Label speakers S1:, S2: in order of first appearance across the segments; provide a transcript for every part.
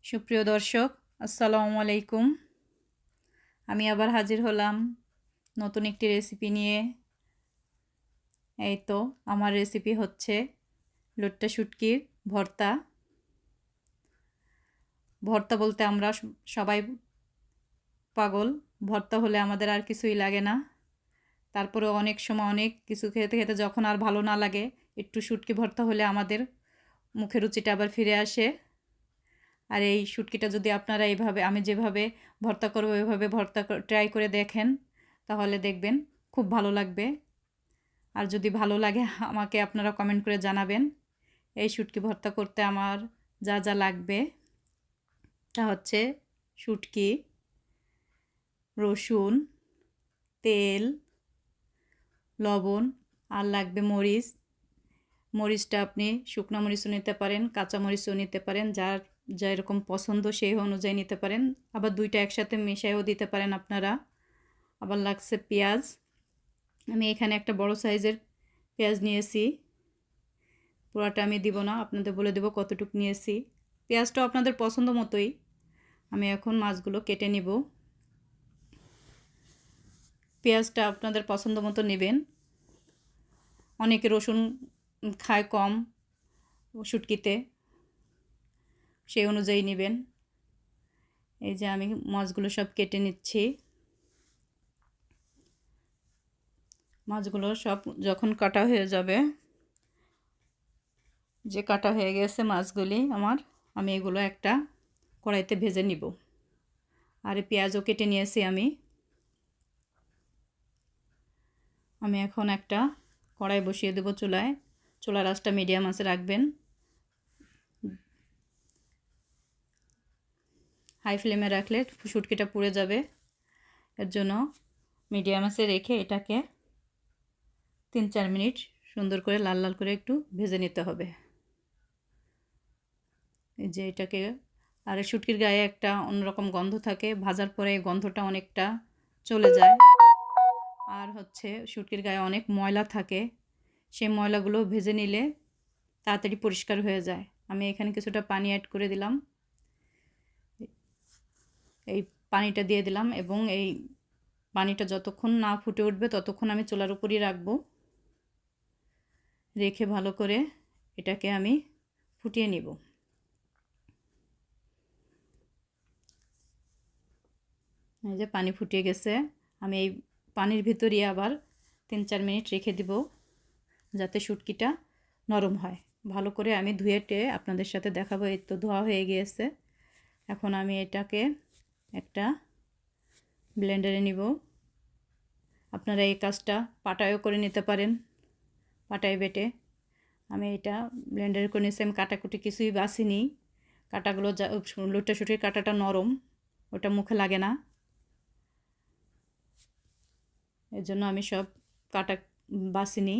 S1: সুপ্রিয় দর্শক, আসসালামু আলাইকুম। আমি আবার হাজির হলাম নতুন একটি রেসিপি নিয়ে। এই তো আমার রেসিপি হচ্ছে লট্টা শুটকির ভর্তা। ভর্তা বলতে আমরা সবাই পাগল। ভর্তা হলে আমাদের আর কিছুই লাগে না। তারপরেও অনেক সময় অনেক কিছু খেতে খেতে যখন আর ভালো না লাগে, একটু শুটকি ভর্তা হলে আমাদের মুখের রুচিটা আবার ফিরে আসে। আর এই শুটকিটা যদি আপনারা এইভাবে আমি যেভাবে ভর্তা করবো ওইভাবে ভর্তা ট্রাই করে দেখেন, তাহলে দেখবেন খুব ভালো লাগবে। আর যদি ভালো লাগে আমাকে আপনারা কমেন্ট করে জানাবেন। এই শুটকি ভর্তা করতে আমার যা যা লাগবে তা হচ্ছে শুটকি, রসুন, তেল, লবণ, আর লাগবে মরিচ। মরিচটা আপনি শুকনো মরিচও নিতে পারেন, কাঁচা মরিচও নিতে পারেন, যার যেরকম পছন্দ সেই অনুযায়ী নিতে পারেন। আবার দুইটা একসাথে মিশাইও দিতে পারেন আপনারা। আবার লাগছে পেঁয়াজ। আমি এখানে একটা বড় সাইজের পেঁয়াজ নিয়েছি। পুরোটা আমি দিব না, আপনাদের বলে দেব কতটুকু নিয়েছি। পেঁয়াজটাও আপনাদের পছন্দ মতোই। আমি এখন মাছগুলো কেটে নিব। পেঁয়াজটা আপনাদের পছন্দ মতো নেবেন। অনেকে রসুন খায় কম শুটকিতে, সেই অনুযায়ী নেবেন। এই যে আমি মাছগুলো সব কেটে নিচ্ছি। মাছগুলো সব যখন কাটা হয়ে যাবে, যে কাটা হয়ে গেছে মাছগুলি আমার, আমি এগুলো একটা কড়াইতে ভেজে নিব। আর পেঁয়াজও কেটে নিয়েছি আমি এখন একটা কড়াই বসিয়ে দেব চুলায়। চুলার আঁচটা মিডিয়াম আঁচে রাখবেন। হাই ফ্লেমে রাখলে শুটকিটা পুড়ে যাবে। এর জন্য মিডিয়াম আঁচে রেখে এটাকে 3-4 মিনিট সুন্দর করে লাল লাল করে একটু ভেজে নিতে হবে। এই যে এটাকে, আর শুটকির গায়ে একটা অন্যরকম গন্ধ থাকে, ভাজার পরে এই গন্ধটা অনেকটা চলে যায়। আর হচ্ছে শুটকির গায়ে অনেক ময়লা থাকে, সেই ময়লাগুলো ভেজে নিলে তাড়াতাড়ি পরিষ্কার হয়ে যায়। আমি এখানে কিছুটা পানি অ্যাড করে দিলাম। এই পানিটা দিয়ে দিলাম এবং এই পানিটা যতক্ষণ না ফুটে উঠবে ততক্ষণ আমি চুলার উপরই রাখবো। রেখে ভালো করে এটাকে আমি ফুটিয়ে নিব। এই যে পানি ফুটিয়ে গেছে। আমি এই পানির ভিতরে আবার 3-4 মিনিট রেখে দিব, যাতে শুটকিটা নরম হয়। ভালো করে আমি ধুয়ে আপনাদের সাথে দেখাবো। এই তো ধোয়া হয়ে গিয়েছে। এখন আমি এটাকে একটা ব্লেন্ডারে নিব। আপনারা এই কাজটা পাটায়ও করে নিতে পারেন, পাটায় বেটে। আমি এটা ব্লেন্ডারে করে নিয়েছি। আমি কাটাকুটি কিছুই বাছিনি। কাটাগুলো লুটটা শুটির কাটাটা নরম, ওটা মুখে লাগে না। এর জন্য আমি সব কাটা বাছিনি।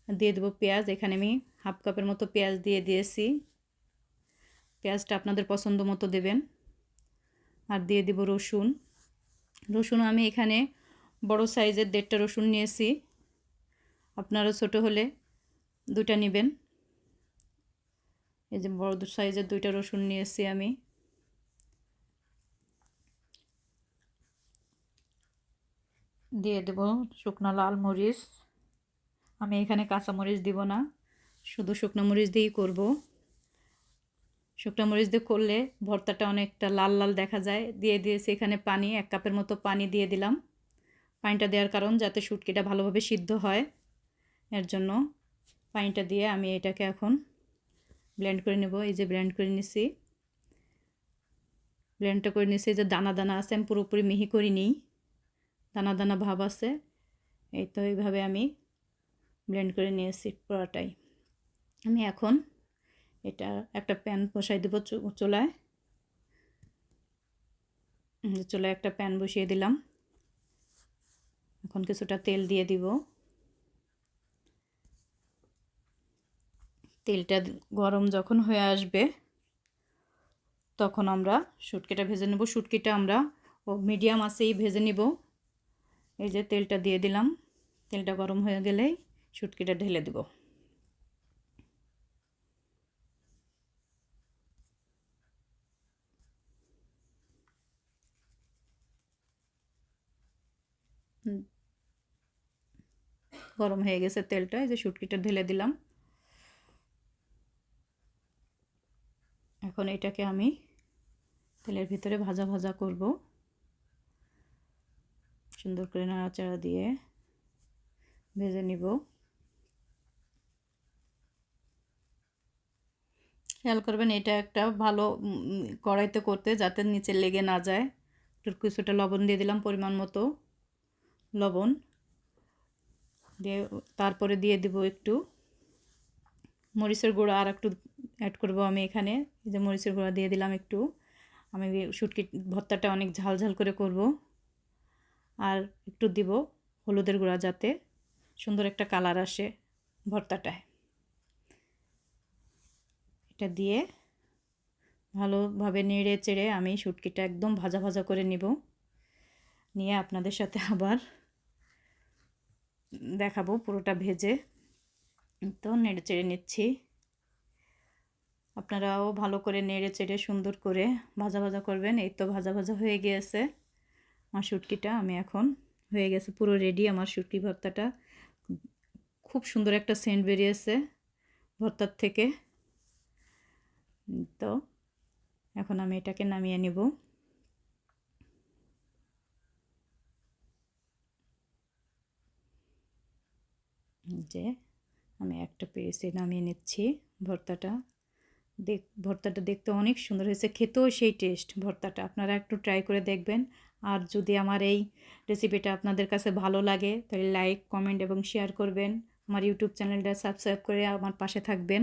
S1: দিয়ে দেবো পেঁয়াজ। এখানে আমি হাফ কাপের মতো পেঁয়াজ দিয়ে দিয়েছি। পেঁয়াজটা আপনাদের পছন্দ মতো দেবেন। আর দিয়ে দেব রসুন। রসুন আমি এখানে বড় সাইজের 1.5টা রসুন নিয়েছি। আপনারা ছোট হলে 2টা নেবেন। এই যে বড় সাইজের 2টা রসুন নিয়েছি আমি। দিয়ে দেব শুকনো লাল মরিচ। আমি এখানে কাঁচা মরিচ দিব না, শুধু শুকনো মরিচ দিয়েই করব। শুকনো মরিচ দিয়ে করলে ভর্তাটা অনেকটা লাল লাল দেখা যায়। দিয়ে দিয়েছি এখানে পানি, 1 কাপের মতো পানি দিয়ে দিলাম। পানিটা দেওয়ার কারণ যাতে শুটকিটা ভালোভাবে সিদ্ধ হয়, এর জন্য পানিটা দিয়ে আমি এটাকে এখন ব্লেন্ড করে নেব। এই যে ব্লেন্ড করে নিছি। ব্লেন্ডটা করে নিছি। যে দানা দানা আছে, আমি পুরোপুরি মিহি করিনি, দানা দানা ভাব আছে। এই তো এইভাবে আমি ব্লেন্ড করে নিয়েছি পুরোটাই। আমি এখন এটা একটা প্যান বসাই দেবো চুলায়। চুলায় একটা প্যান বসিয়ে দিলাম। এখন কিছুটা তেল দিয়ে দিব। তেলটা গরম যখন হয়ে আসবে তখন আমরা শুটকিটা ভেজে নেব। শুটকিটা আমরা মিডিয়াম আঁচেই ভেজে নিব। এই যে তেলটা দিয়ে দিলাম। তেলটা গরম হয়ে গেলেই শুটকিটা ঢেলে দেব। গরম হয়ে গেছে তেলটা, এই যে শুটকিটা ঢেলে দিলাম। এখন এটাকে আমি তেলের ভিতরে ভাজা ভাজা করব, সুন্দর করে নাড়াচাড়া দিয়ে ভেজে নিব। খেয়াল করবেন এটা একটা ভালো কড়াইতে করতে, যাতে নিচে লেগে না যায়। একটু কিছুটা লবণ দিয়ে দিলাম, পরিমাণ মতো লবণ দিয়ে তারপরে দিয়ে দিব একটু মরিচের গুঁড়া, আর একটু অ্যাড করব আমি এখানে। এই যে মরিচের গুঁড়া দিয়ে দিলাম একটু। আমি শুটকি ভর্তাটা অনেক ঝাল ঝাল করে করব। আর একটু দিব হলুদের গুঁড়া, যাতে সুন্দর একটা কালার আসে ভর্তাটায়। এটা দিয়ে ভালোভাবে নেড়ে চেড়ে আমি শুটকিটা একদম ভাজা ভাজা করে নিব, নিয়ে আপনাদের সাথে আবার দেখাবো পুরোটা ভেজে। তো নেড়ে চেড়ে নিচ্ছি, আপনারাও ভালো করে নেড়ে চেড়ে সুন্দর করে ভাজা ভাজা করবেন। এই তো ভাজা ভাজা হয়ে গিয়েছে আমার শুটকিটা। আমি এখন হয়ে গেছে পুরো রেডি আমার শুটকি ভর্তাটা। খুব সুন্দর একটা সেন্ট বেরিয়েছে ভর্তার থেকে। তো এখন আমি এটাকে নামিয়ে নিব। যে আমি একটা পেরেছি নামিয়ে নিচ্ছি ভর্তাটা। ভর্তাটা দেখতে অনেক সুন্দর হয়েছে, খেতেও সেই টেস্ট ভর্তাটা। আপনারা একটু ট্রাই করে দেখবেন। আর যদি আমার এই রেসিপিটা আপনাদের কাছে ভালো লাগে তাহলে লাইক, কমেন্ট এবং শেয়ার করবেন। আমার ইউটিউব চ্যানেলটা সাবস্ক্রাইব করে আমার পাশে থাকবেন।